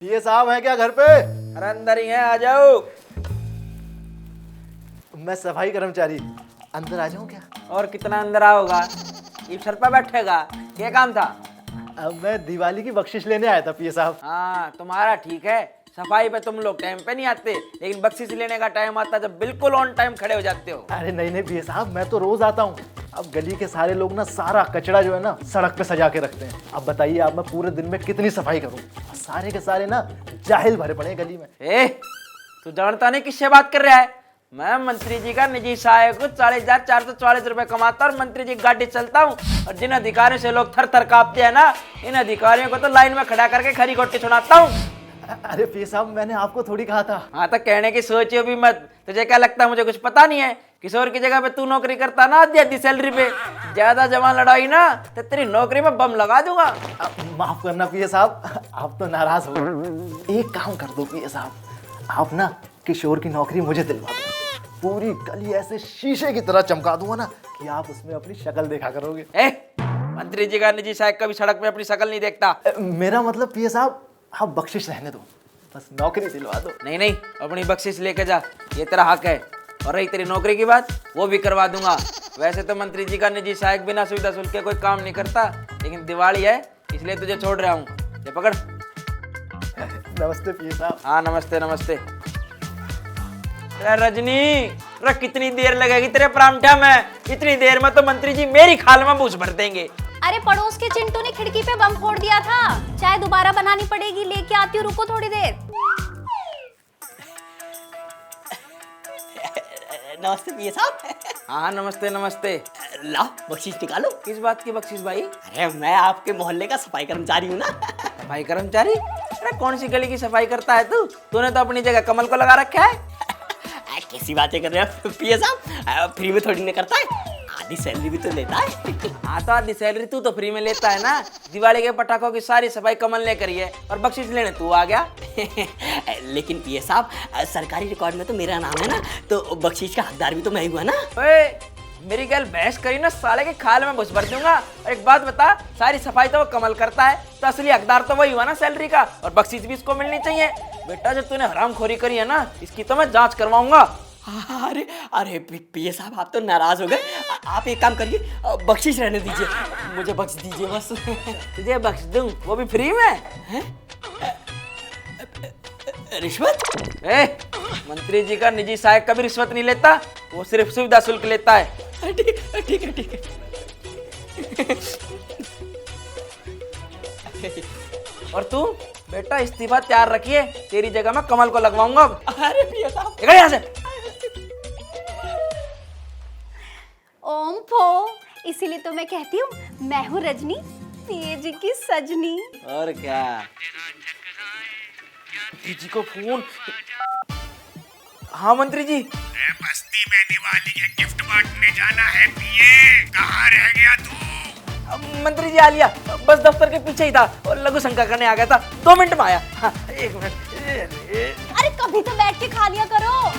ये साहब है क्या घर पे? अरे अंदर ही है, आ जाओ। मैं सफाई कर्मचारी, अंदर आ जाऊं क्या? और कितना अंदर आओगा? ये सर पे बैठेगा, क्या काम था? अब मैं दिवाली की बख्शिश लेने आया था पीए साहब। हाँ तुम्हारा ठीक है, सफाई पे तुम लोग टाइम पे नहीं आते, लेकिन बख्शिश लेने का टाइम आता है जब बिल्कुल ऑन टाइम खड़े हो जाते हो। अरे नहीं नहीं पीए साहब, मैं तो रोज आता हूँ। अब गली के सारे लोग ना सारा कचरा जो है ना सड़क पे सजा के रखते हैं। अब बताइए आप, मैं पूरे दिन में कितनी सफाई करूँ? सारे के सारे ना जाहिल भरे पड़े हैं गली में। ए, तू जानता नहीं किससे बात कर रहा है? मैं मंत्री जी का निजी सहायक हूँ, 40,444 रुपए कमाता और मंत्री जी की गाड़ी चलता हूँ। और जिन अधिकारियों से लोग थर थर कांपते हैं ना, इन अधिकारियों को तो लाइन में खड़ा करके खरी खोटी सुनाता हूँ। अरे पीए साहब, मैंने आपको थोड़ी कहा था। हाँ तो कहने की सोचियो भी मत। तुझे क्या लगता है मुझे कुछ पता नहीं है? किशोर की जगह पे तू नौकरी करता ना आधी आधी सैलरी पे, ज्यादा जमा लड़ाई ना तो तेरी नौकरी में बम लगा दूंगा। माफ करना पीए साहब, आप तो नाराज हो। एक काम कर दो पीए साहब, आप ना किशोर की नौकरी मुझे दिलवा दो। पूरी गली ऐसे शीशे की तरह चमका दूंगा ना कि आप उसमें अपनी शक्ल देखा करोगे। मंत्री जी का निजी सहायक कभी सड़क पे अपनी शक्ल नहीं देखता। मेरा मतलब पीए साहब, आप बख्शिश रहने दो, बस नौकरी दिलवा दो। नहीं नहीं, अपनी बख्शिश लेके जा, ये तेरा हक है। और रही तेरी नौकरी की बात, वो भी करवा दूंगा। वैसे तो मंत्री जी का निजी सहायक बिना सुविधा शुल्क के कोई काम नहीं करता, लेकिन दिवाली है इसलिए तुझे छोड़ रहा हूँ। ये पकड़। नमस्ते पीए साहब। हाँ नमस्ते नमस्ते। रजनी, कितनी देर लगेगी तेरे परांठा में? इतनी देर में तो मंत्री जी मेरी खाल में बूझ भर देंगे। अरे पड़ोस के चिंटू ने खिड़की पे बम फोड़ दिया था, चाय दोबारा बनानी पड़ेगी, लेके आती हूँ, रुको थोड़ी देर। नमस्ते पीए साहब। हाँ नमस्ते नमस्ते। लाओ बख्शीश निकालो। किस बात की बख्शिश भाई? अरे मैं आपके मोहल्ले का सफाई कर्मचारी हूँ ना। सफाई कर्मचारी? अरे कौन सी गली की सफाई करता है तू? तूने तो अपनी जगह कमल को लगा रखा है। कैसी बातें कर रहे हो पीए साहब, फ्री में थोड़ी ना करता है, आधी सैलरी भी तो लेता है। हाँ तो आधी सैलरी तू तो फ्री में लेता है ना। दिवाली के पटाखों की सारी सफाई कमल ने करी है और बख्शिश लेने तू आ गया। लेकिन पीए साहब, सरकारी रिकॉर्ड में तो मेरा नाम है ना, तो बख्शीश का हकदार भी तो मैं ही हुआ ना। ओए, मेरी गल बहस करी ना साले के खाल में घुस भर दूंगा। और एक बात बता, सारी सफाई तो वो कमल करता है, तो असली हकदार तो वही हुआ ना सैलरी का, और बख्शीश भी इसको मिलनी चाहिए। बेटा जब तूने हरामखोरी करी है ना, इसकी तो मैं जांच करवाऊंगा। अरे अरे पीए साहब, आप तो नाराज हो गए। आप एक काम करिए, बख्शीश रहने दीजिए, मुझे बख्श दीजिए बस। तुझे बख्श दूं, वो भी फ्री में? रिश्वत? मंत्री जी का निजी सहायक कभी रिश्वत नहीं लेता, वो सिर्फ सुविधा शुल्क लेता है। ठीक है ठीक है। और तू बेटा इस्तीफा तैयार रखिए, तेरी जगह मैं कमल को लगवाऊंगा। अरे पीए साहब, निकल यहाँ से। ओम फो, इसीलिए तो मैं कहती हूँ मैं हूँ रजनी, पीए जी की सजनी। और क्या? मंत्री जी को फोन। हाँ मंत्री जी। बस्ती में दिवाली के गिफ्ट बांटने जाना है पिए, कहाँ रह गया तू? मंत्री जी आ लिया, बस दफ्तर के पीछे ही था और लघु शंका करने आ गया था, 2 मिनट में आया। हाँ, 1 मिनट। अरे कभी तो बैठ के खा लिया करो।